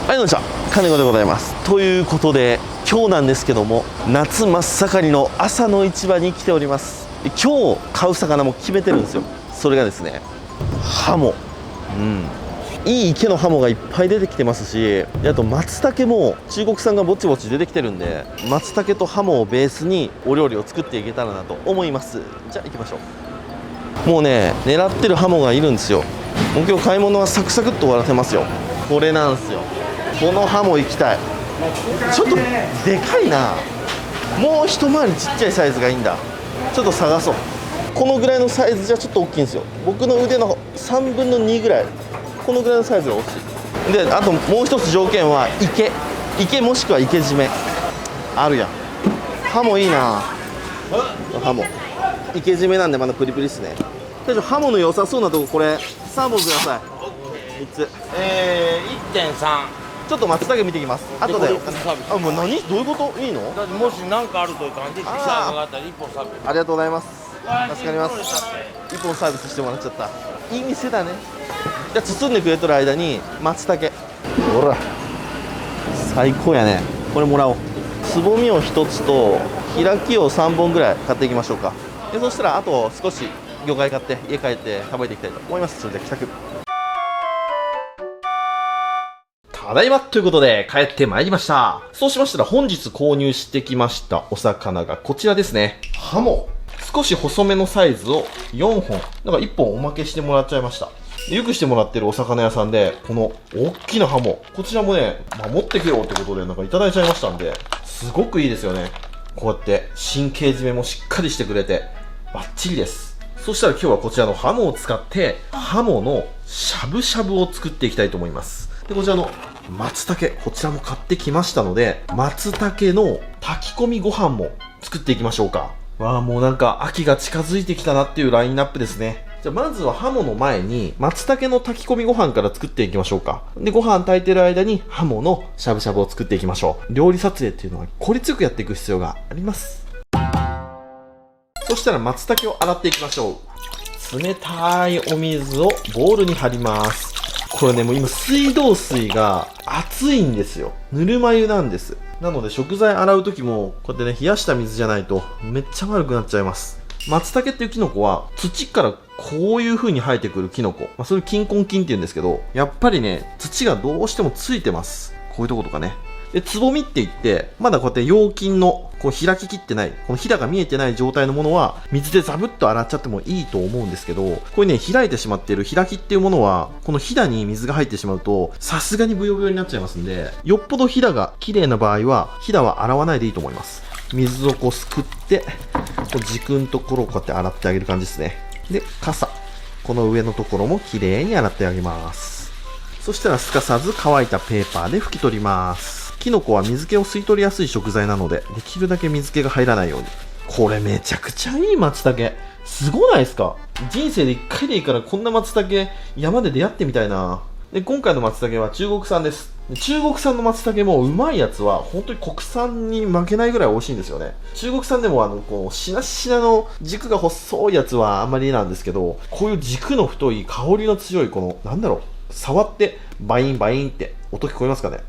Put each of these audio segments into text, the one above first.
はい、どうもした金子でございます。ということで今日なんですけども、夏真っ盛りの朝の市場に来ております。今日買う魚も決めてるんですよ。それがですね、ハモ。いい池のハモがいっぱい出てきてますし、あと松茸も中国産がぼちぼち出てきてるんで、松茸とハモをベースにお料理を作っていけたらなと思います。じゃあ行きましょう。もうね、狙ってるハモがいるんですよ。もう今日買い物はサクサクっと終わらせますよ。これなんですよ。このハモ行きたい。ちょっとでかいな。もう一回りちっちゃいサイズがいいんだ。ちょっと探そう。このぐらいのサイズじゃちょっと大きいんですよ。僕の腕の3分の2ぐらい、このぐらいのサイズが欲しい。で、あともう一つ条件は池もしくは池締めあるやん。ハモいいな。ハモ池締めなんでまだプリプリっすね。ハモの良さそうなとこ、これ3本ください。3つ1.3。ちょっと松茸見てきます。後で。あ、もう何？どういうこと？いいの？だってもし何かあるという感じで、シャーがあったら1本サービス。ありがとうございます。助かります。1本サービスしてもらっちゃった。いい店だね。じゃあ包んでくれとる間に松茸。ほら。最高やね。これもらおう。つぼみを1つと開きを3本ぐらい買っていきましょうか。でそしたらあと少し魚介買って家帰って食べていきたいと思います。それでは帰宅。ただいまということで帰ってまいりました。そうしましたら本日購入してきましたお魚がこちらですね。ハモ。少し細めのサイズを4本。なんか1本おまけしてもらっちゃいました。よくしてもらってるお魚屋さんで、この大きなハモ。こちらもね、持ってくよってことでなんかいただいちゃいましたんで、すごくいいですよね。こうやって神経締めもしっかりしてくれて、バッチリです。そしたら今日はこちらのハモを使って、ハモのしゃぶしゃぶを作っていきたいと思います。で、こちらの松茸、こちらも買ってきましたので、松茸の炊き込みご飯も作っていきましょうか。わあ、もうなんか秋が近づいてきたなっていうラインナップですね。じゃあまずはハモの前に松茸の炊き込みご飯から作っていきましょうか。で、ご飯炊いてる間にハモのしゃぶしゃぶを作っていきましょう。料理撮影っていうのは効率よくやっていく必要があります。そしたら松茸を洗っていきましょう。冷たいお水をボウルに張ります。これね、もう今水道水が熱いんですよ。ぬるま湯なんです。なので食材洗う時もこうやってね、冷やした水じゃないとめっちゃ悪くなっちゃいます。松茸っていうキノコは土からこういう風に生えてくるキノコ。それ金根菌って言うんですけど、やっぱりね、土がどうしてもついてます。こういうとことかね。で、つぼみって言って、まだこうやって陽菌のこう開ききってない、このひだが見えてない状態のものは、水でザブッと洗っちゃってもいいと思うんですけど、これね、開いてしまっている開きっていうものは、このひだに水が入ってしまうと、さすがにブヨブヨになっちゃいますんで、よっぽどひだが綺麗な場合は、ひだは洗わないでいいと思います。水をこうすくって、こう軸のところをこうやって洗ってあげる感じですね。で、傘。この上のところも綺麗に洗ってあげます。そしたらすかさず乾いたペーパーで拭き取ります。キノコは水気を吸い取りやすい食材なので、できるだけ水気が入らないように。これめちゃくちゃいい松茸。すごないですか？人生で1回でいいからこんな松茸山で出会ってみたいな。で、今回の松茸は中国産です。中国産の松茸もうまいやつは本当に国産に負けないぐらい美味しいんですよね。中国産でもこうしなしなの軸が細いやつはあんまりなんですけど、こういう軸の太い香りの強いこのなんだろう、触ってバインバインって音聞こえますかね？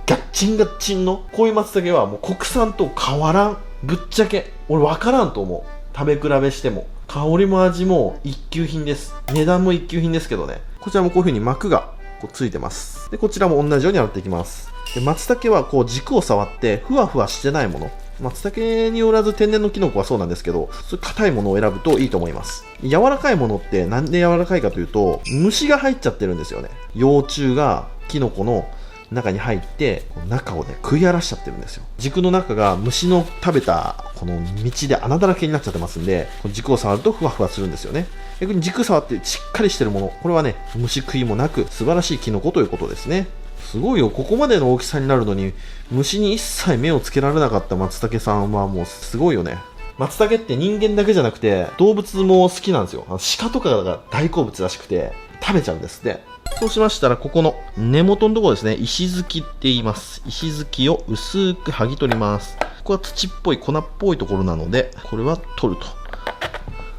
ガッチンガッチンのこういう松茸はもう国産と変わらん。ぶっちゃけ俺分からんと思う。食べ比べしても香りも味も一級品です。値段も一級品ですけどね。こちらもこういう風に膜がこうついてます。で、こちらも同じように洗っていきます。で、松茸はこう軸を触ってふわふわしてないもの、松茸によらず天然のキノコはそうなんですけど、そういう硬いものを選ぶといいと思います。柔らかいものってなんで柔らかいかというと、虫が入っちゃってるんですよね。幼虫がキノコの中に入って中をね食い荒らしちゃってるんですよ。軸の中が虫の食べたこの道で穴だらけになっちゃってますんで、この軸を触るとふわふわするんですよね。逆に軸触ってしっかりしてるもの、これはね虫食いもなく素晴らしいキノコということですね。すごいよ。ここまでの大きさになるのに虫に一切目をつけられなかった松茸さんはもうすごいよね。松茸って人間だけじゃなくて動物も好きなんですよ。鹿とかが大好物らしくて食べちゃうんですって。そうしましたらここの根元のところですね、石突きって言います。石突きを薄く剥ぎ取ります。ここは土っぽい粉っぽいところなのでこれは取ると。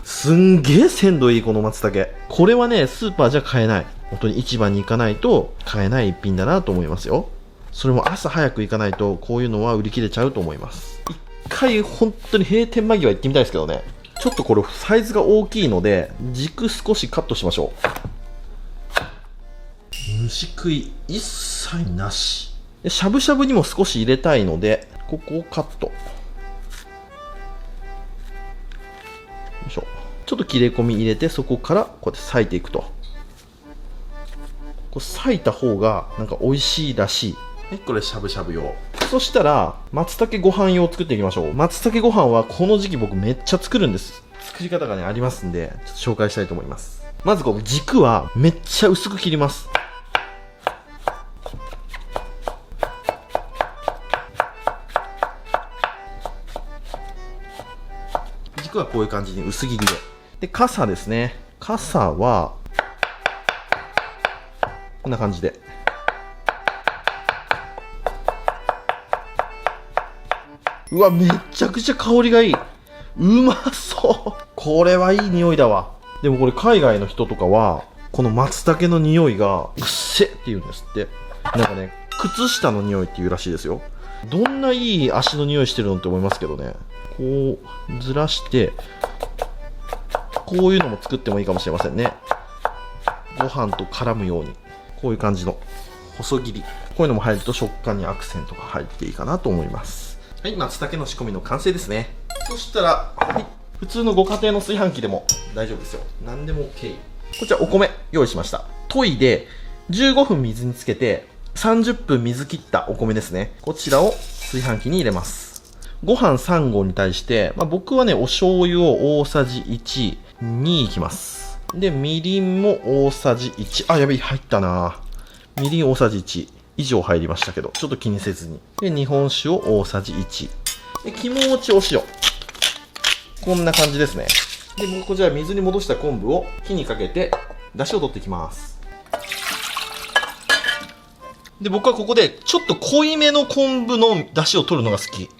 すんげえ鮮度いいこの松茸。これはねスーパーじゃ買えない。本当に市場に行かないと買えない一品だなと思いますよ。それも朝早く行かないとこういうのは売り切れちゃうと思います。一回本当に閉店間際行ってみたいですけどね。ちょっとこれサイズが大きいので軸少しカットしましょう。虫食い一切なしで、しゃぶしゃぶにも少し入れたいのでここをカット。よいしょ。ちょっと切れ込み入れて、そこからこうやって裂いていくと。こう裂いた方がなんか美味しいらしい。これしゃぶしゃぶ用。そしたら松茸ご飯用を作っていきましょう。松茸ご飯はこの時期僕めっちゃ作るんです。作り方がねありますんで、ちょっと紹介したいと思います。まずこの軸はめっちゃ薄く切ります。軸はこういう感じに薄切りで。で、傘ですね。傘はこんな感じで。うわ、めちゃくちゃ香りがいい。うまそう。これはいい匂いだわ。でもこれ海外の人とかはこの松茸の匂いがうっせって言うんですって。なんかね、靴下の匂いって言うらしいですよ。どんないい足の匂いしてるのって思いますけどね。こうずらしてこういうのも作ってもいいかもしれませんね。ご飯と絡むようにこういう感じの細切り、こういうのも入ると食感にアクセントが入っていいかなと思います。はい、松茸の仕込みの完成ですね。そしたら、はい、普通のご家庭の炊飯器でも大丈夫ですよ。何でも OK。 こちらお米用意しました。研いで15分水につけて30分水切ったお米ですね。こちらを炊飯器に入れます。ご飯3合に対して、僕はね、お醤油を大さじ1にいきます。で、みりんも大さじ1。あ、やべえ、入ったな。みりん大さじ1以上入りましたけど、ちょっと気にせずに。で、日本酒を大さじ1。で、気持ちお塩。こんな感じですね。で、こちら水に戻した昆布を火にかけて、出汁を取っていきます。で、僕はここで、ちょっと濃いめの昆布の出汁を取るのが好き。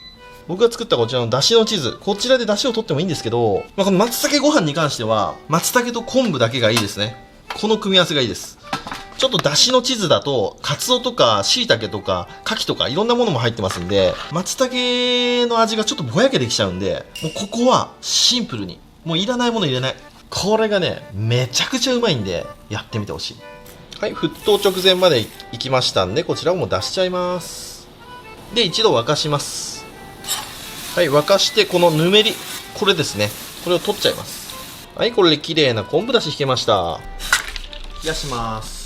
僕が作ったこちらの出汁の地図、こちらで出汁を取ってもいいんですけど、この松茸ご飯に関しては、松茸と昆布だけがいいですね。この組み合わせがいいです。ちょっと出汁の地図だと、カツオとか椎茸とか牡蠣とかいろんなものも入ってますんで、松茸の味がちょっとぼやけてきちゃうんで、もうここはシンプルに、もういらないもの入れない。これがね、めちゃくちゃうまいんで、やってみてほしい。はい、沸騰直前までいきましたんで、こちらをもう出しちゃいます。で、一度沸かします。はい、沸かして、このぬめり、これですね。これを取っちゃいます。はい、これで綺麗な昆布だし引けました。冷やします。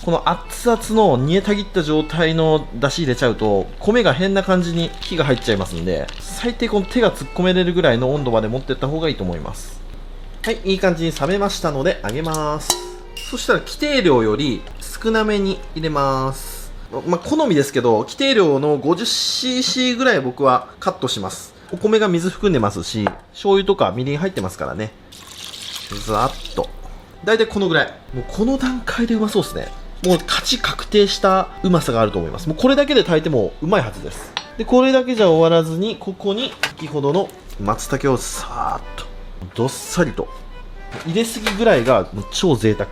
この熱々の煮えたぎった状態の出汁入れちゃうと、米が変な感じに火が入っちゃいますんで、最低この手が突っ込めれるぐらいの温度まで持っていった方がいいと思います。はい、いい感じに冷めましたので、揚げます。そしたら規定量より少なめに入れます。好みですけど、規定量の 50cc ぐらい僕はカットします。お米が水含んでますし、醤油とかみりん入ってますからね。ざーっと。だいたいこのぐらい。もうこの段階でうまそうですね。もう勝ち確定したうまさがあると思います。もうこれだけで炊いてもうまいはずです。で、これだけじゃ終わらずに、ここに先ほどの松茸をさーっと、どっさりと。入れすぎぐらいがもう超贅沢。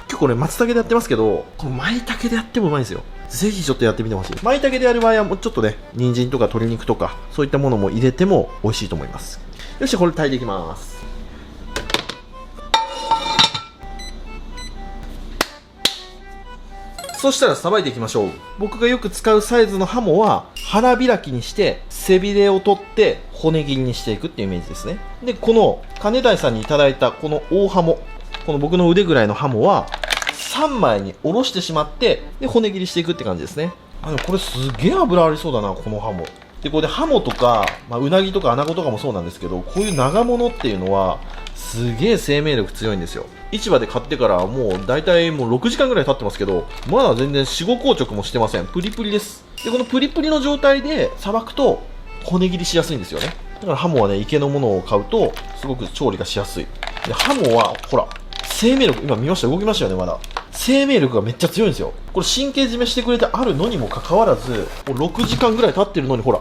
結構これ松茸でやってますけど、この舞茸でやってもうまいんですよ。ぜひちょっとやってみてほしい。舞茸でやる場合はもうちょっとね、人参とか鶏肉とかそういったものも入れても美味しいと思います。よし、これ炊いていきます。そしたらさばいていきましょう。僕がよく使うサイズのハモは腹開きにして背びれを取って骨切りにしていくっていうイメージですね。で、この金台さんにいただいたこの大ハモ、この僕の腕ぐらいのハモは3枚におろしてしまって、で骨切りしていくって感じですね。でもこれすげえ脂ありそうだな、このハモ。で、これでハモとか、うなぎとかアナゴとかもそうなんですけど、こういう長物っていうのはすげえ生命力強いんですよ。市場で買ってからもう大体もう6時間ぐらい経ってますけど、まだ全然4、5硬直もしてません。プリプリです。で、このプリプリの状態でさばくと骨切りしやすいんですよね。だからハモはね、池のものを買うとすごく調理がしやすい。で、ハモはほら、生命力、今見ました、動きましたよね。まだ生命力がめっちゃ強いんですよ。これ神経締めしてくれてあるのにもかかわらず、もう6時間ぐらい経ってるのにほら、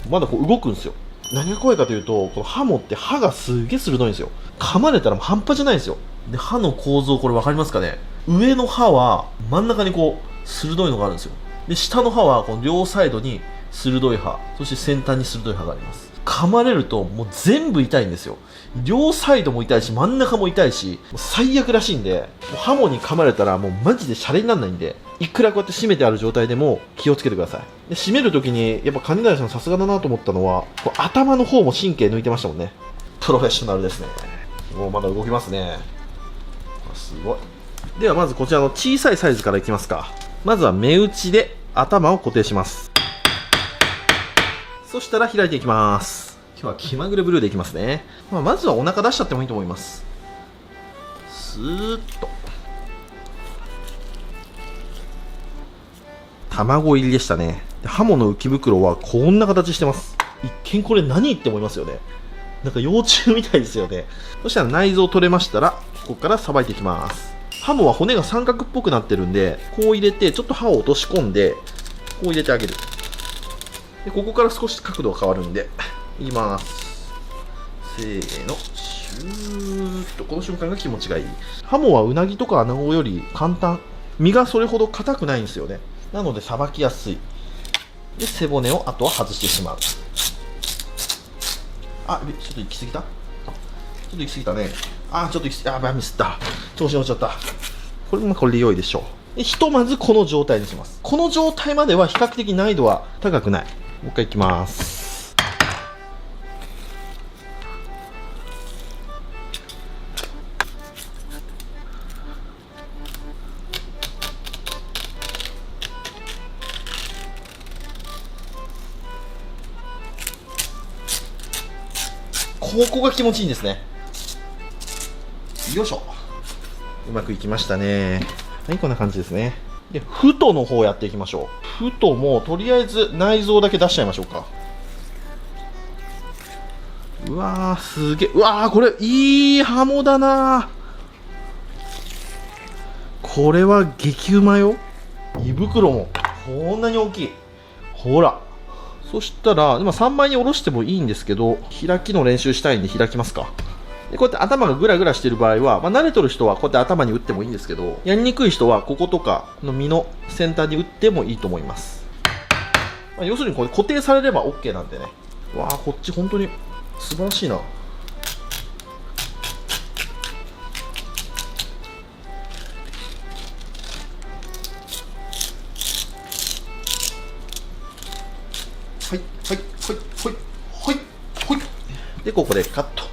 まだこう動くんですよ。何が怖いかというと、このハモって歯がすげえ鋭いんですよ。噛まれたらもう半端じゃないんですよ。で、刃の構造、これ分かりますかね。上の刃は真ん中にこう鋭いのがあるんですよ。で、下の刃はこの両サイドに鋭い刃、そして先端に鋭い刃があります。噛まれるともう全部痛いんですよ。両サイドも痛いし、真ん中も痛いし、もう最悪らしいんで、もう刃物に噛まれたらもうマジでシャレにならないんで、いくらこうやって締めてある状態でも気をつけてください。で、締めるときにやっぱ金谷さんさすがだなと思ったのは、こう頭の方も神経抜いてましたもんね。プロフェッショナルですね。もうまだ動きますね。すごい。ではまずこちらの小さいサイズからいきますか。まずは目打ちで頭を固定します。そしたら開いていきます。今日は気まぐれブルーでいきますね。まずはお腹出しちゃってもいいと思います。スーッと。卵入りでしたね。刃物浮き袋はこんな形してます。一見これ何って思いますよね。なんか幼虫みたいですよね。そしたら内臓取れましたら、ここからさばいていきます。ハモは骨が三角っぽくなってるんで、こう入れて、ちょっと刃を落とし込んで、こう入れてあげる。で、ここから少し角度が変わるんで、いきます。せーの、シューッと、この瞬間が気持ちがいい。ハモはうなぎとかアナゴより簡単。身がそれほど硬くないんですよね。なので、さばきやすい。で、背骨をあとは外してしまう。あ、ちょっと行き過ぎた？ちょっと行き過ぎたね。ちょっと行き過ぎた。ミスった。調子乗っちゃった。これで良いでしょう。で、ひとまずこの状態にします。この状態までは比較的難易度は高くない。もう一回行きます。ここが気持ちいいんですね。よいしょ。うまくいきましたね。はい、こんな感じですね。で、太の方やっていきましょう。太も、とりあえず内臓だけ出しちゃいましょうか。うわー、すげえ。うわー、これ、いいハモだな。これは激うまよ。胃袋も、こんなに大きい。ほら。そしたら、今3枚に下ろしてもいいんですけど、開きの練習したいんで開きますか。でこうやって頭がグラグラしてる場合は、慣れとる人はこうやって頭に打ってもいいんですけど、やりにくい人はこことかの身の先端に打ってもいいと思います。要するにこれ固定されれば OK なんでね。わあ、こっち本当に素晴らしいな。はいはいはいはいはいはい。でここでカット。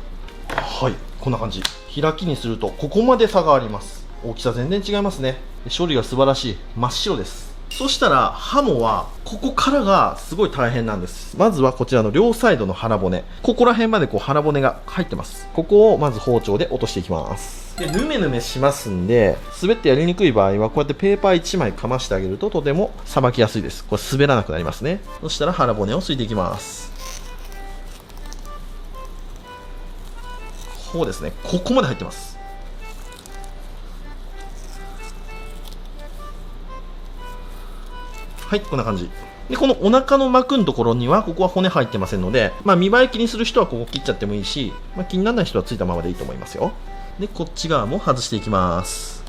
はい、こんな感じ。開きにするとここまで差があります。大きさ全然違いますね。処理が素晴らしい。真っ白です。そしたらハモはここからがすごい大変なんです。まずはこちらの両サイドの腹骨、ここら辺までこう腹骨が入ってます。ここをまず包丁で落としていきます。でヌメヌメしますんで、滑ってやりにくい場合はこうやってペーパー1枚かましてあげるととてもさばきやすいです。これ滑らなくなりますね。そしたら腹骨をすいていきます。こうですね、ここまで入ってます。はい、こんな感じで、このお腹の膜のところにはここは骨入ってませんので、見栄え気にする人はここ切っちゃってもいいし、気にならない人はついたままでいいと思いますよ。でこっち側も外していきます。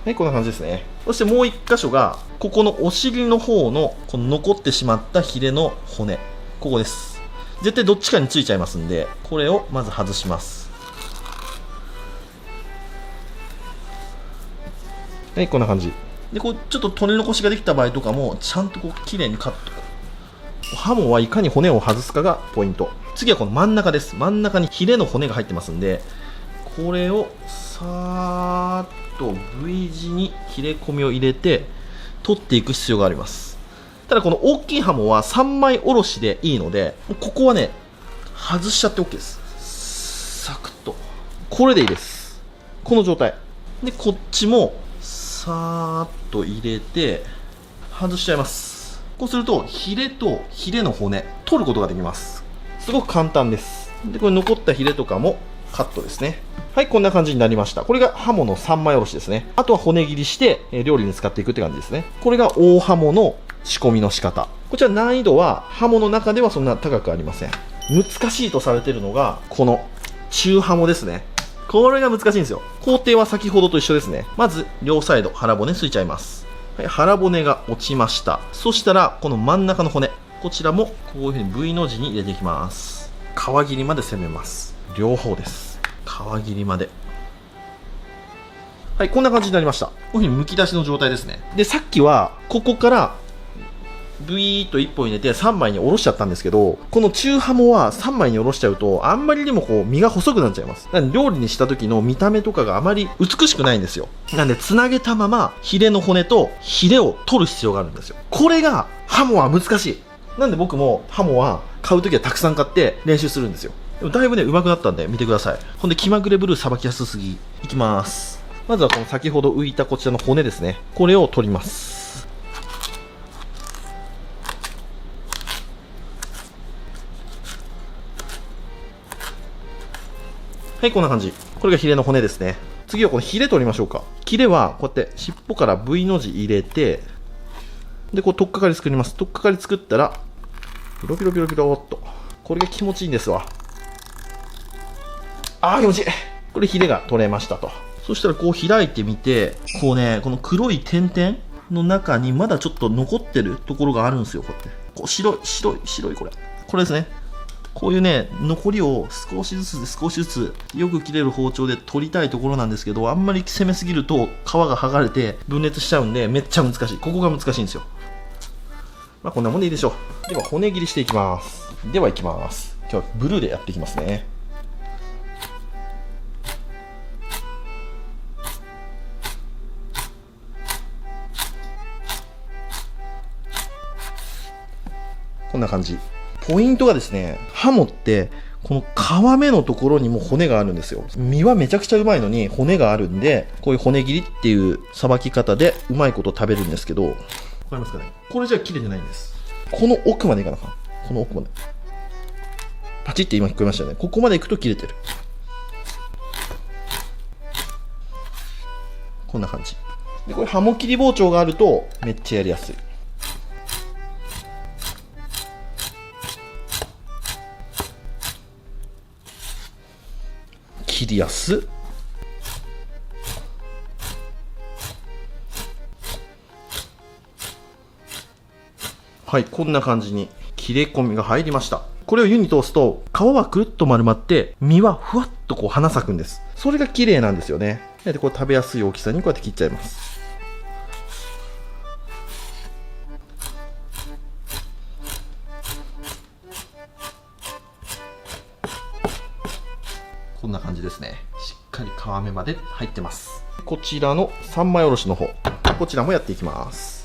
はい、こんな感じですね。そしてもう一箇所が、ここのお尻の方の、この残ってしまったヒレの骨。ここです。絶対どっちかについちゃいますんで、これをまず外します。はい、こんな感じ。で、こう、ちょっと取り残しができた場合とかも、ちゃんとこう、綺麗にカット。ハモはいかに骨を外すかがポイント。次はこの真ん中です。真ん中にヒレの骨が入ってますんで、これをさーっと V 字に切れ込みを入れて取っていく必要があります。ただこの大きいハモは3枚おろしでいいので、ここはね外しちゃって OK です。サクッとこれでいいです。この状態でこっちもさーっと入れて外しちゃいます。こうするとヒレとヒレの骨取ることができます。すごく簡単です。でこれ残ったヒレとかもカットですね。はい、こんな感じになりました。これがハモの3枚おろしですね。あとは骨切りして、料理に使っていくって感じですね。これが大ハモの仕込みの仕方。こちら難易度はハモの中ではそんな高くありません。難しいとされているのがこの中ハモですね。これが難しいんですよ。工程は先ほどと一緒ですね。まず両サイド腹骨ついちゃいます。はい、腹骨が落ちました。そしたらこの真ん中の骨、こちらもこういうふうに V の字に入れていきます。皮切りまで攻めます。両方です。皮切りまで。はい、こんな感じになりました。こういうふうにむき出しの状態ですね。で、さっきはここからブイーっと1本入れて3枚におろしちゃったんですけど、この中ハモは3枚におろしちゃうとあんまりにもこう身が細くなっちゃいます。なので料理にした時の見た目とかがあまり美しくないんですよ。なんでつなげたままヒレの骨とヒレを取る必要があるんですよ。これがハモは難しい。なんで僕もハモは買う時はたくさん買って練習するんですよ。でもだいぶね上手くなったんで見てください。ほんで気まぐれブルーさばきやすすぎいきます。まずはこの先ほど浮いたこちらの骨ですね。これを取ります。はい、こんな感じ。これがヒレの骨ですね。次はこのヒレ取りましょうか。ヒレはこうやって尻尾から V の字入れて、で、こう取っかかり作ります。取っかかり作ったら、ピロピロピロピロっと。これが気持ちいいんですわ。気持ちいい。これヒレが取れましたと。そしたらこう開いてみて、こうね、この黒い点々の中にまだちょっと残ってるところがあるんですよ。こうやって。こう白いこれ。これですね。こういうね、残りを少しずつよく切れる包丁で取りたいところなんですけど、あんまり攻めすぎると皮が剥がれて分裂しちゃうんでめっちゃ難しい。ここが難しいんですよ。まあこんなもんでいいでしょう。では骨切りしていきます。ではいきます。今日はブルーでやっていきますね。こんな感じ。ポイントがですね、ハモってこの皮目のところにも骨があるんですよ。身はめちゃくちゃうまいのに骨があるんで、こういう骨切りっていうさばき方でうまいこと食べるんですけど、わかりますかね。これじゃ切れてないんです。この奥までいかなかん。この奥までパチって今聞こえましたよね。ここまで行くと切れてる。こんな感じで、これハモ切り包丁があるとめっちゃやりやすい。切りやす。はい、こんな感じに切れ込みが入りました。これを湯に通すと皮はくるっと丸まって身はふわっとこう花咲くんです。それが綺麗なんですよね。でこれ食べやすい大きさにこうやって切っちゃいます。こんな感じですね。しっかり皮目まで入ってます。こちらの三枚おろしの方、こちらもやっていきます。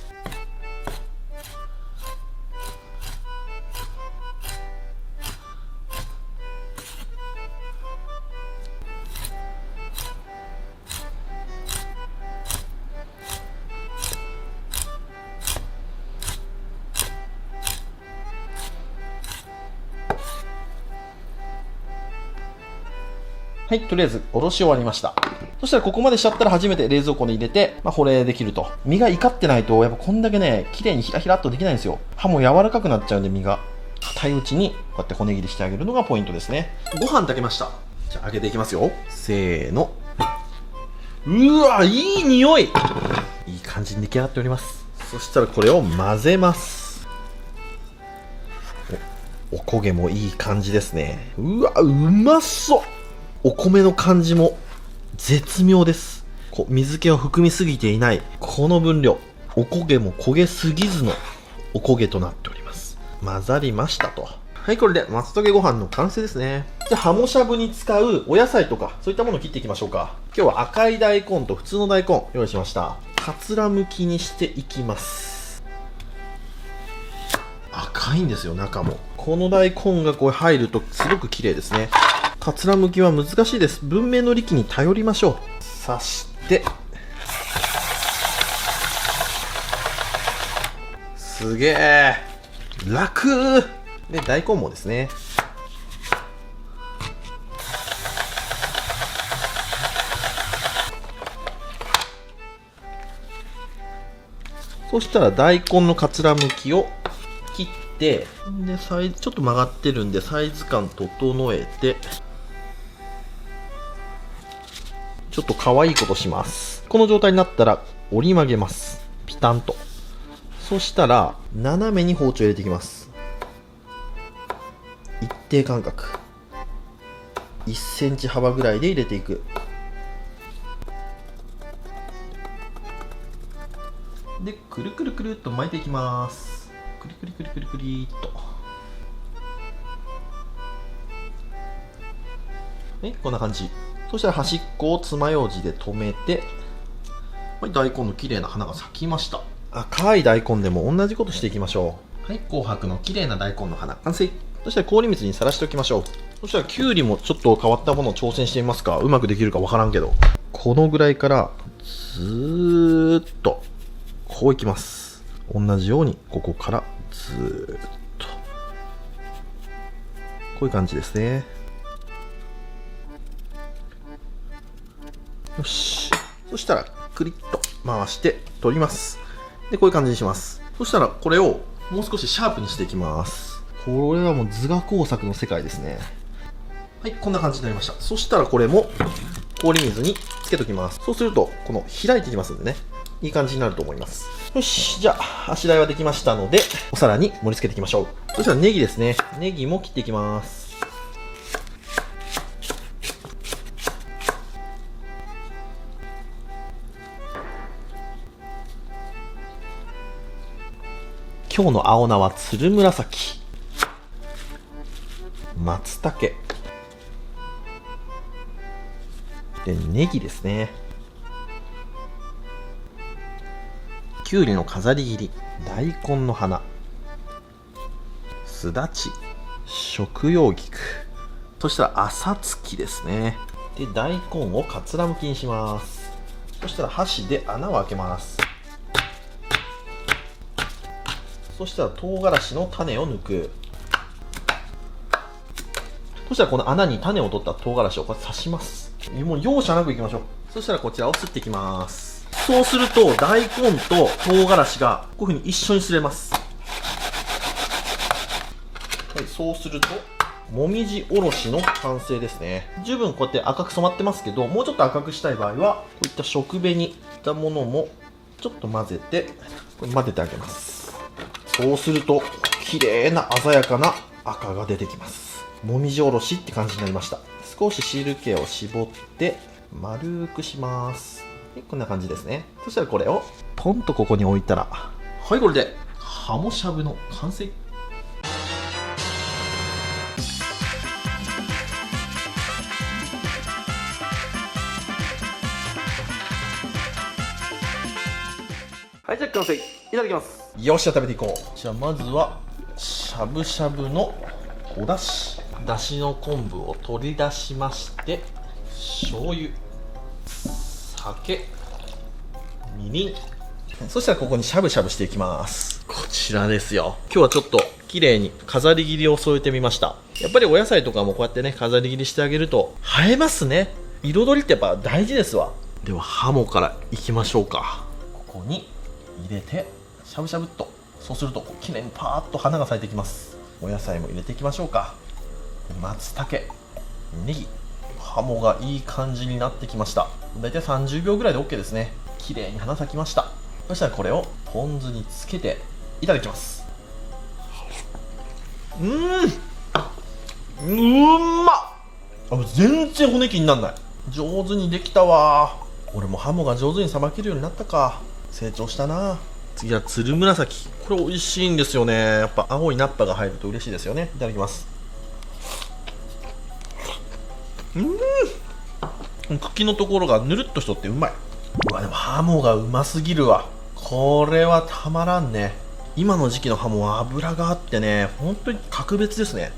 はい、とりあえずおろし終わりました。そしたらここまでしちゃったら初めて冷蔵庫に入れて、保冷できると。身が怒ってないとやっぱこんだけね綺麗にひらひらっとできないんですよ。歯も柔らかくなっちゃうんで、身が硬いうちにこうやって骨切りしてあげるのがポイントですね。ご飯炊けました。じゃあ揚げていきますよ。せーの。うわ、いい匂い。いい感じに出来上がっております。そしたらこれを混ぜます。お焦げもいい感じですね。うわ、うまそう。お米の感じも絶妙です。水気を含みすぎていないこの分量。お焦げも焦げすぎずのお焦げとなっております。混ざりましたと。はい、これで松茸ご飯の完成ですね。じゃあハモしゃぶに使うお野菜とかそういったものを切っていきましょうか。今日は赤い大根と普通の大根用意しました。かつらむきにしていきます。赤いんですよ、中も。この大根がこう入るとすごく綺麗ですね。かつらむきは難しいです。文明の利器に頼りましょう。刺してすげえ楽で、大根もですね。そしたら大根のかつらむきを切て、でサイズちょっと曲がってるんでサイズ感整えて、ちょっと可愛いことします。この状態になったら折り曲げます。ピタンと。そしたら斜めに包丁入れていきます。一定間隔1センチ幅ぐらいで入れていく。でくるくるくるっと巻いていきます。くりくりくりくりくりっと。こんな感じ。そしたら端っこを爪楊枝で留めて、はい、大根の綺麗な花が咲きました。赤い大根でも同じことしていきましょう。はい、紅白の綺麗な大根の花完成。そしたら氷水にさらしておきましょう。そしたらきゅうりもちょっと変わったものを挑戦してみますか。うまくできるかわからんけど、このぐらいからずーっとこういきます。同じようにここからずーっとこういう感じですね。よし、そしたらクリッと回して取ります。でこういう感じにします。そしたらこれをもう少しシャープにしていきます。これはもう図画工作の世界ですね。はい、こんな感じになりました。そしたらこれも氷水につけときます。そうするとこの開いていきますんでね、いい感じになると思います。よし、じゃああしらいはできましたのでお皿に盛り付けていきましょう。そしたらネギですね。ネギも切っていきます。今日の青菜はつるむらさき、松茸でネギですね。きゅうりの飾り切り、大根の花、すだち、食用菊、そしたら朝月ですね。で大根をかつらむきにします。そしたら箸で穴を開けます。そしたら唐辛子の種を抜く。そしたらこの穴に種を取った唐辛子をこうやって刺します。もう容赦なくいきましょう。そしたらこちらをすっていきます。そうすると大根と唐辛子がこういう風に一緒にすれます。はい、そうするともみじおろしの完成ですね。十分こうやって赤く染まってますけど、もうちょっと赤くしたい場合はこういった食紅いったものもちょっと混ぜて、これ混ぜてあげます。そうすると綺麗な鮮やかな赤が出てきます。もみじおろしって感じになりました。少し汁気を絞って丸くします。こんな感じですね。そしたらこれをポンとここに置いたら、はい、これでハモしゃぶの完成。はい、じゃあ完成。いただきます。よっしゃ、食べていこう。じゃあまずはしゃぶしゃぶのおだし、だしの昆布を取り出しまして、醤油、酒、みりん、そしたらここにしゃぶしゃぶしていきます。こちらですよ。今日はちょっと綺麗に飾り切りを添えてみました。やっぱりお野菜とかもこうやってね飾り切りしてあげると映えますね。彩りってやっぱ大事ですわ。ではハモからいきましょうか。ここに入れてしゃぶしゃぶっと。そうするときれいにパーッと花が咲いてきます。お野菜も入れていきましょうか。松茸、ネギ、ハモがいい感じになってきました。だいたい30秒ぐらいで OK ですね。きれいに花咲きました。そしたらこれをポン酢につけていただきます。うまっ。全然骨気になんない。上手にできたわ。俺もハモが上手にさばけるようになったか。成長したな。次はつるむらさき。これ美味しいんですよね。やっぱ青いナッパが入ると嬉しいですよね。いただきます。茎のところがぬるっとしとってうまい。うわ、でもハモがうますぎるわ。これはたまらんね。今の時期のハモは脂があってね、本当に格別ですね。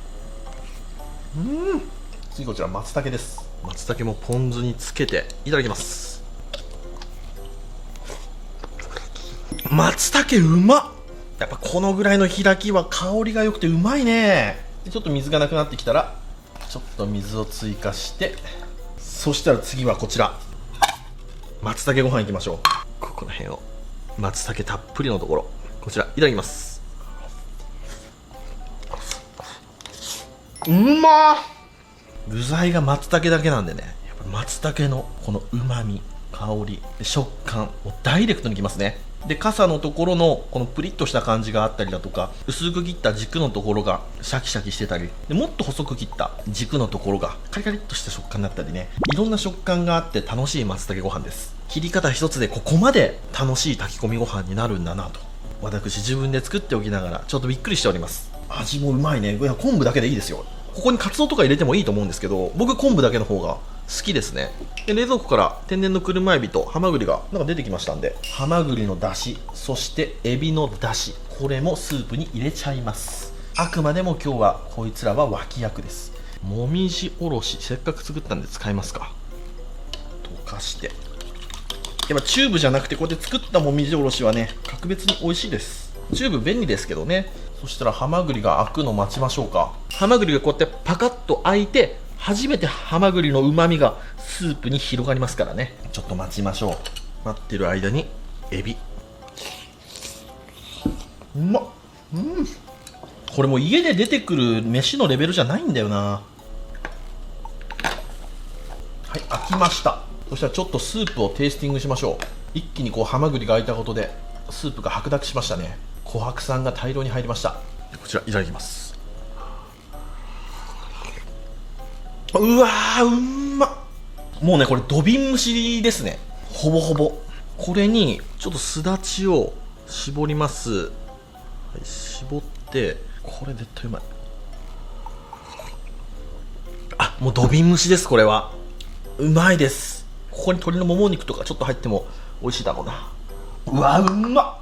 次こちら松茸です。松茸もポン酢につけていただきます。松茸うまっ。やっぱこのぐらいの開きは香りが良くてうまいね。ちょっと水がなくなってきたらちょっと水を追加して、そしたら次はこちら松茸ご飯いきましょう。ここの辺を松茸たっぷりのところ、こちらいただきます。うまー。具材が松茸だけなんでね、やっぱ松茸のこの旨味、香り、食感をダイレクトにきますね。で、傘のところのこのプリッとした感じがあったりだとか、薄く切った軸のところがシャキシャキしてたり、でもっと細く切った軸のところがカリカリっとした食感だったりね、いろんな食感があって楽しい松茸ご飯です。切り方一つでここまで楽しい炊き込みご飯になるんだなと、私自分で作っておきながらちょっとびっくりしております。味もうまいね。いや、昆布だけでいいですよ。ここにカツオとか入れてもいいと思うんですけど、僕昆布だけの方が好きですね。で、冷蔵庫から天然の車エビとハマグリがなんか出てきましたんで、ハマグリの出汁、そしてエビの出汁、これもスープに入れちゃいます。あくまでも今日はこいつらは脇役です。もみじおろし、せっかく作ったんで使いますか。溶かして、やっぱチューブじゃなくてこうやって作ったもみじおろしはね、格別に美味しいです。チューブ便利ですけどね。そしたらハマグリが開くの待ちましょうか。ハマグリがこうやってパカッと開いて、初めてハマグリの旨味がスープに広がりますからね。ちょっと待ちましょう。待ってる間にエビ、うまっ。これもう家で出てくる飯のレベルじゃないんだよな。はい、開きました。そしたらちょっとスープをテイスティングしましょう。一気にこうハマグリが開いたことでスープが白濁しましたね。琥珀酸が大量に入りました。こちらいただきます。うわー、うんまっ。もうね、これ土瓶蒸しですね、ほぼほぼ。これにちょっとすだちを絞ります。はい、絞って、これ絶対うまい。あ、もう土瓶蒸しです。これはうまいです。ここに鶏のもも肉とかちょっと入っても美味しいだろうな。うわ、うんまっ。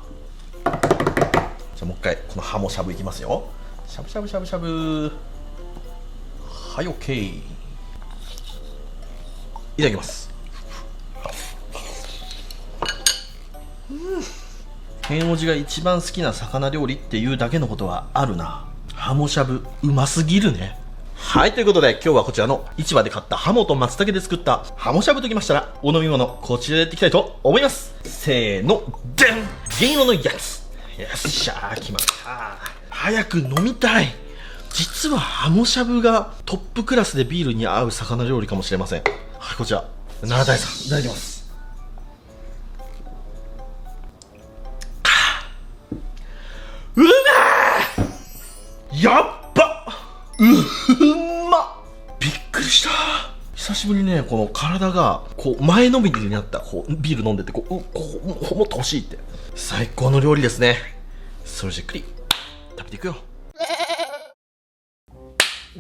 じゃあもう一回このハモしゃぶいきますよ。しゃぶしゃぶしゃぶしゃぶ。はい、オッケー。いただきます。変おじが一番好きな魚料理っていうだけのことはあるな。ハモしゃぶうますぎるね。はい、ということで今日はこちらの市場で買ったハモと松茸で作ったハモしゃぶときましたら、お飲み物こちらでやっていきたいと思います。せーの、でん、銀色のやつ。よっしゃー、来ました。早く飲みたい。実はハモしゃぶがトップクラスでビールに合う魚料理かもしれません。はい、こちら奈良大さんいただきます。うまー、やっば、うまっ。びっくりした。久しぶりにね、この体がこう前のめりになった。こうビール飲んでてこうもっと欲しいって、最高の料理ですね。それじっくり食べていくよ。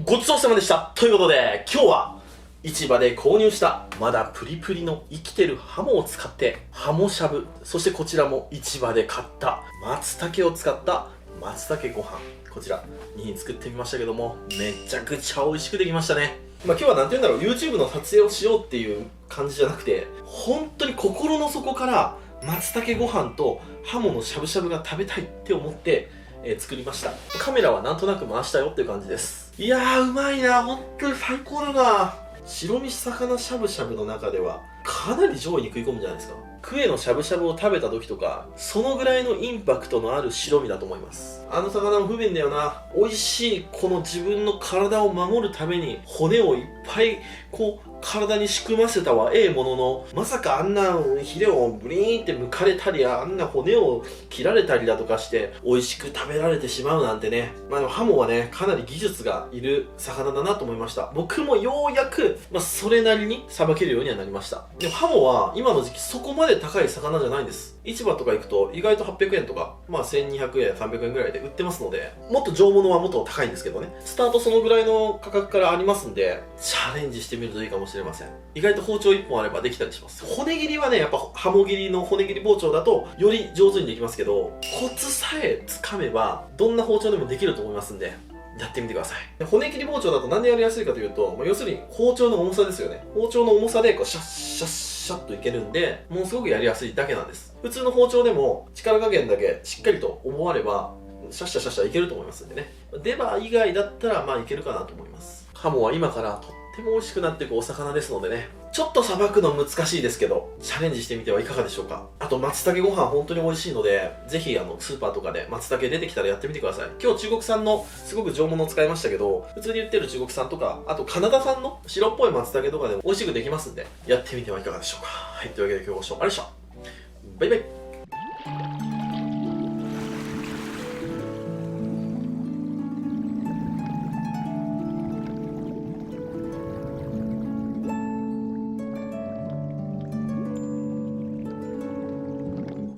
ごちそうさまでした。ということで今日は市場で購入したまだプリプリの生きてるハモを使ってハモしゃぶ、そしてこちらも市場で買った松茸を使った松茸ご飯、こちら2品作ってみましたけども、めちゃくちゃ美味しくできましたね。今日はなんて言うんだろう、 YouTube の撮影をしようっていう感じじゃなくて、本当に心の底から松茸ご飯とハモのしゃぶしゃぶが食べたいって思って作りました。カメラはなんとなく回したよっていう感じです。いやー、うまいな。本当に最高だな。白飯魚しゃぶしゃぶの中ではかなり上位に食い込むんじゃないですか。クエのしゃぶしゃぶを食べた時とか、そのぐらいのインパクトのある白身だと思います。あの魚も不便だよな。美味しいこの自分の体を守るために骨をいっぱいこう体に仕組ませたはええものの、まさかあんなヒレをブリーンって剥かれたり、あんな骨を切られたりだとかして美味しく食べられてしまうなんてね。でもハモはね、かなり技術がいる魚だなと思いました。僕もようやく、それなりにさばけるようにはなりました。でもハモは今の時期そこまで高い魚じゃないんです。市場とか行くと意外と800円とか、1200円300円ぐらいで売ってますので、もっと上物はもっと高いんですけどね、スタートそのぐらいの価格からありますんで、チャレンジしてみるといいかもしれません。意外と包丁1本あればできたりします。骨切りはね、やっぱハモ切りの骨切り包丁だとより上手にできますけど、コツさえつかめばどんな包丁でもできると思いますんで、やってみてください。骨切り包丁だと何でやりやすいかというと、要するに包丁の重さですよね。包丁の重さでこうシャッシャッシャッといけるんで、ものすごくやりやすいだけなんです。普通の包丁でも力加減だけしっかりと思わればシャッシャッシャッシャいけると思いますんでね。レバー以外だったらいけるかなと思います。ハモは今からとっっても美味しくなっていくお魚ですのでね、ちょっとさばくの難しいですけど、チャレンジしてみてはいかがでしょうか。あと、松茸ご飯本当に美味しいので、ぜひスーパーとかで松茸出てきたらやってみてください。今日中国産のすごく上物を使いましたけど、普通に売ってる中国産とか、あとカナダ産の白っぽい松茸とかでも美味しくできますんで、やってみてはいかがでしょうか。はい、というわけで今日ご視聴ありがとうございました。バイバイ。